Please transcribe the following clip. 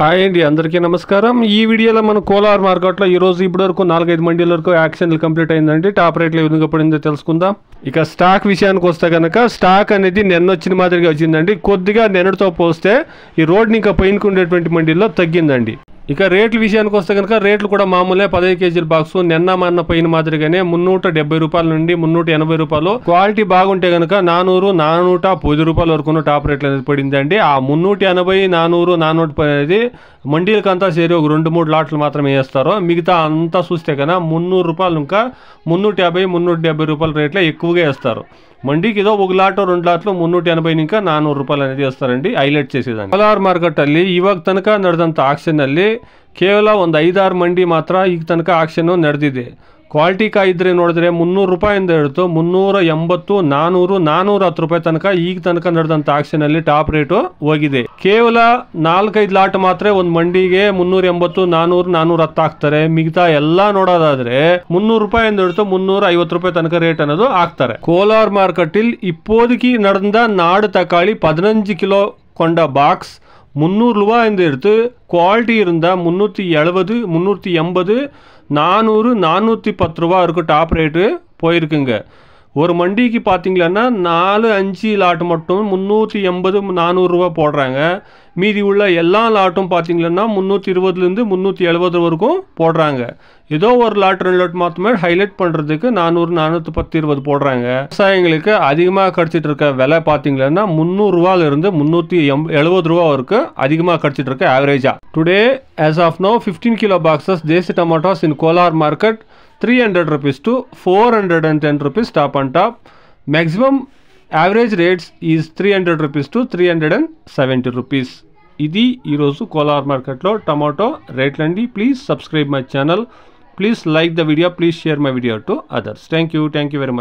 Hi అండి, అందరికీ నమస్కారం. ఈ వీడియోలో మన కోలార్ మార్కెట్లో ఈరోజు ఇప్పటివరకు 4-5 మండీల వరకు యాక్షన్లు కంప్లీట్ అయిందండి. టాప్ రేట్లు ఏ విధంగా పడిందో తెలుసుకుందాం. ఇక స్టాక్ విషయానికి వస్తే కనుక స్టాక్ అనేది నిన్న వచ్చిన మాదిరిగా వచ్చిందండి. కొద్దిగా నిన్నటితో పోస్తే ఈ రోడ్ని ఇంకా పైనకు ఉండేటువంటి మండీల్లో తగ్గిందండి. ఇక రేట్ల విషయానికి వస్తే కనుక రేట్లు కూడా మామూలే. 15 కేజీల బాక్స్ నిన్న మొన్న పైన మాదిరిగానే 370 రూపాయల నుండి 380 రూపాయలు. క్వాలిటీ బాగుంటే కనుక 400-410 రూపాయల వరకు టాప్ రేట్లు అనేది పడిందండి. ఆ 380, 400, 410 అనేది మండీలకంతా చేరి ఒక 2-3 లాట్లు మాత్రమే వేస్తారు. మిగతా అంతా చూస్తే కన్నా 300 రూపాయలు ఇంకా 350, 370 రూపాయల రేట్లే ఎక్కువగా వేస్తారు. మండీకి ఏదో ఒక లాటో 2 లాట్లు 380 ఇంకా 400 ರೂಪಾಯಿ అనేది ಇಸ್ತಾರಂడి. ಹೈಲೈಟ್ చేసేದಾನೆ ಕೋಲಾರ್ ಮಾರ್ಕೆಟ್ ಅಲ್ಲಿ ಇವಾಗ ತನಕ ನಡೆದಂತ ಆಕ್ಷನ್ ಅಲ್ಲಿ ಕೇವಲ ಒಂದು 5-6 ಮಂಡಿ ಮಾತ್ರ ಈಗ ತನಕ ಆಕ್ಷನ್ ನಡೆದಿದೆ. ಕ್ವಾಲಿಟಿ ಕಾಯಿ ಇದ್ರೆ ನೋಡಿದ್ರೆ 300 ರೂಪಾಯಿಂದ ಹಿಡಿದು 380, 400, 410 ರೂಪಾಯಿ ತನಕ ಈಗ ತನಕ ನಡೆದಂತ ಆಕ್ಷನ್ ಅಲ್ಲಿ ಟಾಪ್ ರೇಟ್ ಹೋಗಿದೆ. ಕೇವಲ 4-5 ಲಾಟ್ ಮಾತ್ರ ಒಂದು ಮಂಡಿಗೆ 380, 400, 410 ಹಾಕ್ತಾರೆ. ಮಿಗತಾ ಎಲ್ಲ ನೋಡೋದಾದ್ರೆ 300 ರೂಪಾಯಿಂದ ಹಿಡಿದು 350 ರೂಪಾಯಿ ತನಕ ರೇಟ್ ಅನ್ನೋದು ಹಾಕ್ತಾರೆ. ಕೋಲಾರ್ ಮಾರ್ಕೆಟಿಲ್ இப்போதைக்கு நடந்த நாடு தக்காளி 15 கிலோ கொண்ட பாக்ஸ் 300 ரூபாயிலிருந்து எடுத்து குவாலிட்டி இருந்தால் 370, 380, 400, 410 ரூபா வரைக்கும் டாப் ரேட்டு போயிருக்குங்க. ஒரு மண்டிக்கு பார்த்தீங்களன்னா 4-5 லாட் மட்டும் 380, 400 ரூபா போடுறாங்க. மீதி உள்ள எல்லா லாட்டும் பார்த்தீங்கன்னா 320லேருந்து 370 வரைக்கும் போடுறாங்க. ஏதோ ஒரு லாட் 2 லாட் மாத்திரமே ஹைலைட் பண்ணுறதுக்கு 400, 410, 20 போடுறாங்க. விவசாயிகளுக்கு அதிகமாக கிடச்சிட்டு இருக்க விலை பார்த்தீங்கன்னா 300 ரூபாயிலிருந்து 370 ரூபா வரைக்கும் அதிகமாக கிடச்சிட்டு இருக்க ஆவரேஜா. Today as of now 15 kilo boxes desi tomatoes in Kolar market 300 rupees to 410 rupees top on top. Maximum average rates is 300 rupees to 370 rupees. ఇది ఈరోజు కోలార్ మార్కెట్లో టమాటో రేట్లండి. Please subscribe my channel. Please like the video. Please share my video to others. Thank you very much.